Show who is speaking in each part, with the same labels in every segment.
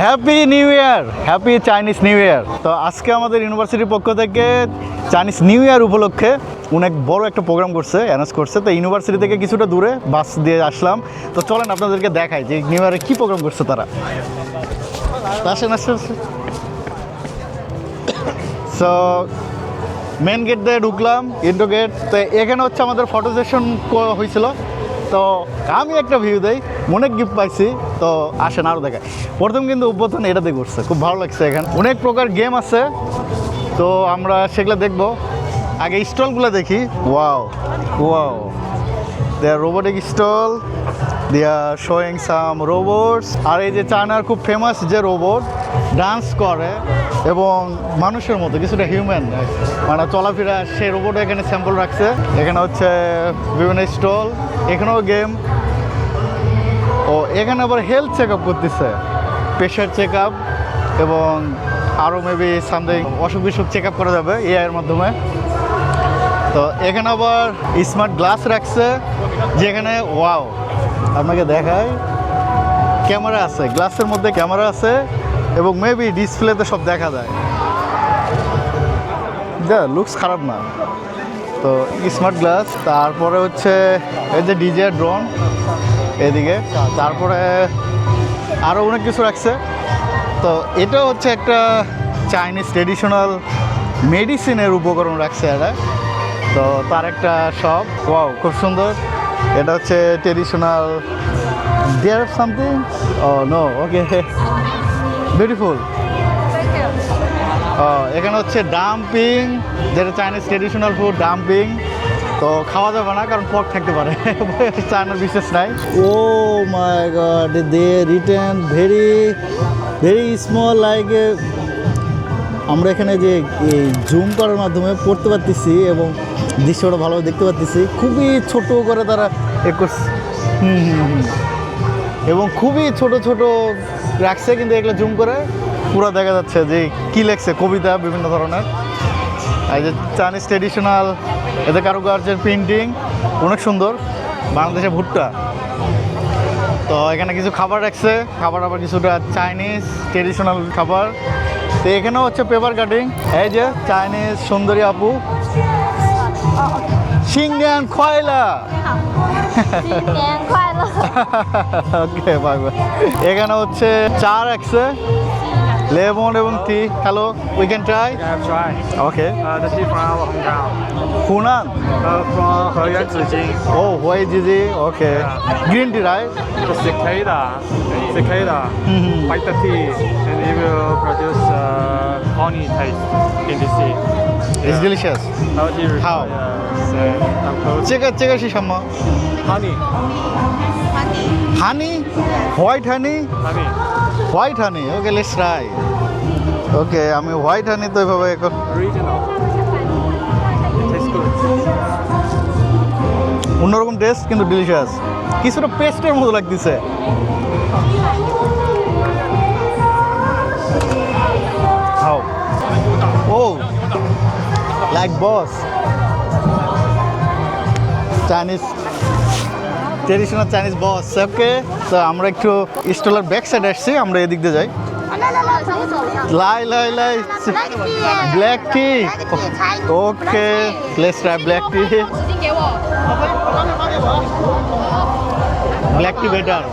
Speaker 1: Happy new year, happy Chinese new year. তো আজকে আমাদের ইউনিভার্সিটির পক্ষ থেকে চাইনিজ নিউ ইয়ার উপলক্ষে অনেক বড় একটা প্রোগ্রাম করছে, অ্যানাউন্স করছে। তো ইউনিভার্সিটি থেকে কিছুটা দূরে বাস দিয়ে আসলাম। তো চলেন আপনাদেরকে দেখাই যে নিউ ইয়ারে কী প্রোগ্রাম করছে তারা। আসেন আসেন। সো মেন গেট দিয়ে ঢুকলাম, ইন্ডো গেট। তো এখানে হচ্ছে আমাদের ফটো সেশন হয়েছিল। তো আমি একটা ভিউ দেই, অনেক গিফট পাইছি। তো আসেন আরও দেখায়। প্রথম কিন্তু উদ্বোধন এটাতে করছে, খুব ভালো লাগছে। এখানে অনেক প্রকার গেম আছে, তো আমরা সেগুলো দেখবো। আগে স্টলগুলো দেখি। Wow wow, they are robotic stall, they are showing some robots. আর এই যে চায়নার খুব ফেমাস যে রোবট ডান্স করে এবং মানুষের মতো কিছুটা হিউম্যান মানে চলাফেরা, সেই রোবট এখানে স্যাম্পল রাখছে। এখানে হচ্ছে বিভিন্ন স্টল, এখানেও গেম। ও এখানে আবার হেলথ চেক আপ করতেছে, প্রেশার চেক আপ এবং আরও মেবি সামথিং অসুখ বিসুখ চেক আপ করা যাবে এআইয়ের মাধ্যমে। তো এখানে আবার স্মার্ট গ্লাস রাখছে, যেখানে ওয়াও আপনাকে দেখায় ক্যামেরা আছে, গ্লাসের মধ্যে ক্যামেরা আছে এবং মেবি ডিসপ্লেতে সব দেখা যায়। যা লুকস খারাপ না। তো স্মার্ট গ্লাস, তারপরে হচ্ছে এই যে ডিজে ড্রোন এদিকে, তারপরে আরও অনেক কিছু রাখছে। তো এটা হচ্ছে একটা চাইনিজ ট্রেডিশনাল মেডিসিনের উপকরণ রাখছে এরা। তো তার একটা শপ, ওয়াও খুব সুন্দর। এটা হচ্ছে traditional there something, oh no, okay beautiful. এখানে হচ্ছে ডাম্পিং, যেটা চাইনিজ ট্রেডিশনাল ফুড ডাম্পিং। তো খাওয়া যাবে না কারণ পক থাকতে পারে, চায়নার বিশেষ নাই। Oh my god, they written very very small, like আমরা এখানে যে জুম করার মাধ্যমে পড়তে পারতেছি এবং দৃশ্যটা ভালোভাবে দেখতে পাচ্ছি। খুবই ছোট করে তারা করছে, এবং খুবই ছোট ছোট রাখছে, কিন্তু এগুলো জুম করে পুরো দেখা যাচ্ছে যে কী লেখছে, কবিতা বিভিন্ন ধরনের। এই যে চাইনিজ ট্রেডিশনাল, এতে কারুকার্যের প্রিন্টিং অনেক সুন্দর, বাংলাদেশে ভুট্টা। তো এখানে কিছু খাবার রাখছে, খাবার আবার কিছুটা চাইনিজ ট্রেডিশনাল খাবার। তো এখানেও হচ্ছে পেপার কাটিং। এই যে চাইনিজ সুন্দরী আপু, সিংডিয়ান খয়লা। Okay bye bye. এখানে হচ্ছে চা রাখছে, লেমন এবং tea. Hello, we can try. Okay,
Speaker 2: The tea from our hometown.
Speaker 1: Hunan.
Speaker 2: From Heyuan Zijing.
Speaker 1: Oh why জিজি, okay. Green tea right?
Speaker 2: The cicada, white tea, and it will produce honey taste in the sea.
Speaker 1: It's delicious.
Speaker 2: How do you
Speaker 1: How?
Speaker 2: I'm close.
Speaker 1: 这个是什么
Speaker 2: Honey,
Speaker 1: honey, white honey,
Speaker 2: honey.
Speaker 1: white honey. Okay, let's try. Okay, আমি white honey তো এভাবে
Speaker 2: Original. It tastes good.
Speaker 1: অন্যরকম taste, কিন্তু delicious. কিছুটা পেস্টের মতো লাগতেছে। How oh like boss Chinese traditional Chinese boss. Okay, তো আমরা একটু স্টলের ব্যাক সাইড আসছি, আমরা এদিক দিয়ে যাই। লাই লাই লাই black tea. Okay, let's try black tea. Black tea better.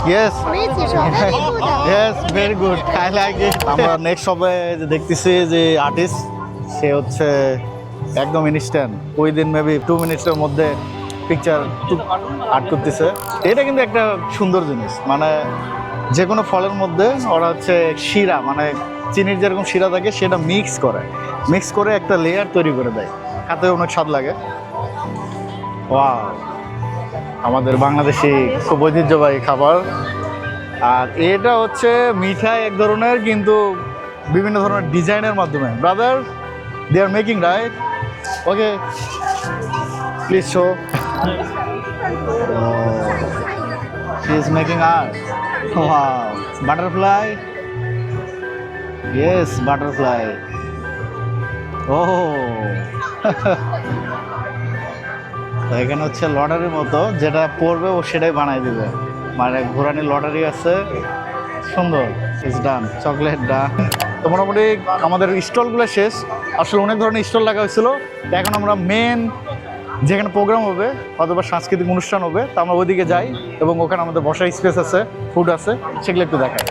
Speaker 1: Yes yes, very good, I like it. আমরা নেক্সট সবে দেখতেছি যে আর্টিস্ট, সে হচ্ছে একদম ইনস্ট্যান্ট, ওই দিন মেবি 2 মিনিটের মধ্যে পিকচার আর্ট করতেছে। এটা কিন্তু একটা সুন্দর জিনিস, মানে যে কোনো ফলের মধ্যে ওরা হচ্ছে শিরা, মানে চিনির যেরকম শিরা থাকে সেটা মিক্স করে একটা লেয়ার তৈরি করে দেয়, খাতে অনেক স্বাদ লাগে। ওয়াও, আমাদের বাংলাদেশি খুব ঐতিহ্যবাহী খাবার। আর এটা হচ্ছে মিঠাই এক ধরনের, কিন্তু বিভিন্ন ধরনের ডিজাইনের মাধ্যমে। Brother, they are making right? Okay, please show. She is making art. Wow, butterfly. Yes, butterfly. Oh. তো এখানে হচ্ছে লটারির মতো, যেটা পড়বে ও সেটাই বানাই দিবে, মানে ঘোরানি লটারি আছে। সুন্দর। ইটস ডান, চকলেট ডান। তো মোটামুটি আমাদের স্টলগুলো শেষ। আসলে অনেক ধরনের স্টল লাগা হয়েছিল। তো এখন আমরা মেন যেখানে প্রোগ্রাম হবে অথবা সাংস্কৃতিক অনুষ্ঠান হবে, তা আমরা ওইদিকে যাই এবং ওখানে আমাদের বসার স্পেস আছে, ফুড আছে, সেগুলো একটু দেখাই।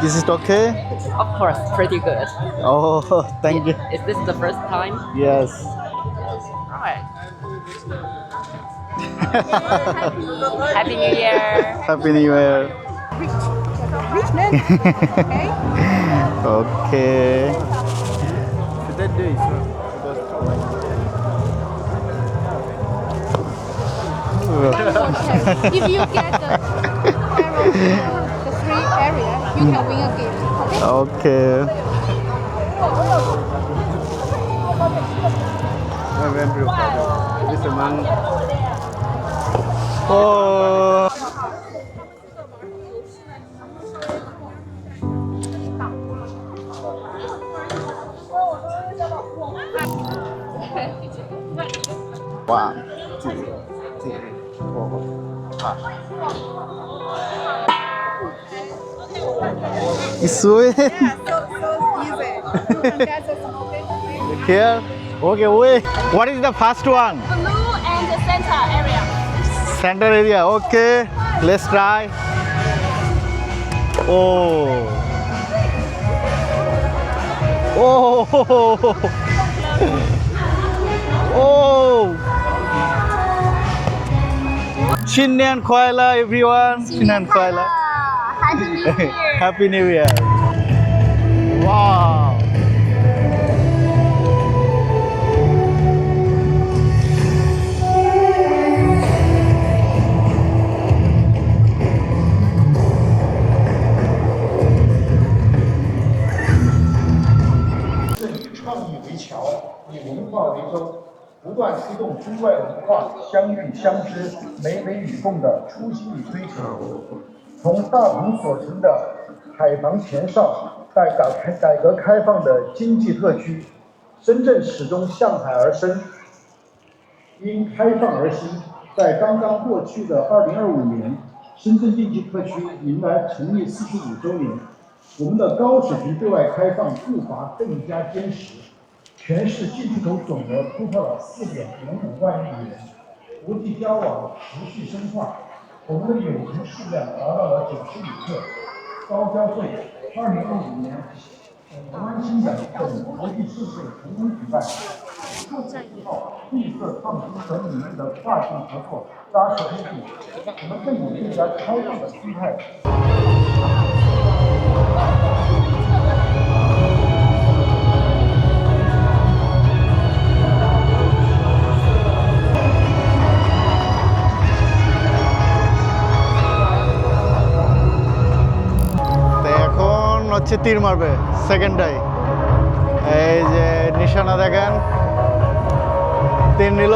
Speaker 1: This is okay?
Speaker 3: Of course, pretty good.
Speaker 1: Oh, thank you.
Speaker 3: Is this the first time?
Speaker 1: Yes.
Speaker 3: Alright. Happy New Year.
Speaker 1: Happy New Year.
Speaker 4: Richmond. Okay.
Speaker 1: Okay.
Speaker 2: That day is
Speaker 4: If you get the arrow to the three area, you can win a gift. Okay.
Speaker 1: Okay. Oh. One, two, three, four, five. It's sweet.
Speaker 4: Yeah, so easy. You can get the smoking.
Speaker 1: Here. Okay, wait. What is the first one?
Speaker 4: Blue and the center area.
Speaker 1: Center area. Okay. Let's try. Oh. Oh. Oh. Chinyan Khoila, everyone. Chinyan Khoila.
Speaker 4: Happy New Year.
Speaker 1: Happy New Year. Wow.
Speaker 5: 以文化为舟，不断推动中外文化相遇相知、美美与共的初心与追求。从大同所城的海防前哨，改革开放的经济特区，深圳始终向海而生，因开放而兴。在刚刚过去的2025年，深圳经济特区迎来成立45周年，我们的高水平对外开放步伐更加坚实。全市进出口总额突破了4.05万亿元，国际交往持续深化，我们的友情数量达到了90余克。高消费，2025年，台湾新奖等国际盛会同步举办，数字引爆、绿色创新等领域的跨境合作扎实推进，我们更以更加开放的姿态。
Speaker 1: হচ্ছে তীর মারবে সেকেন্ডটাই। এই যে নিশানা দেখেন, তীর নিল।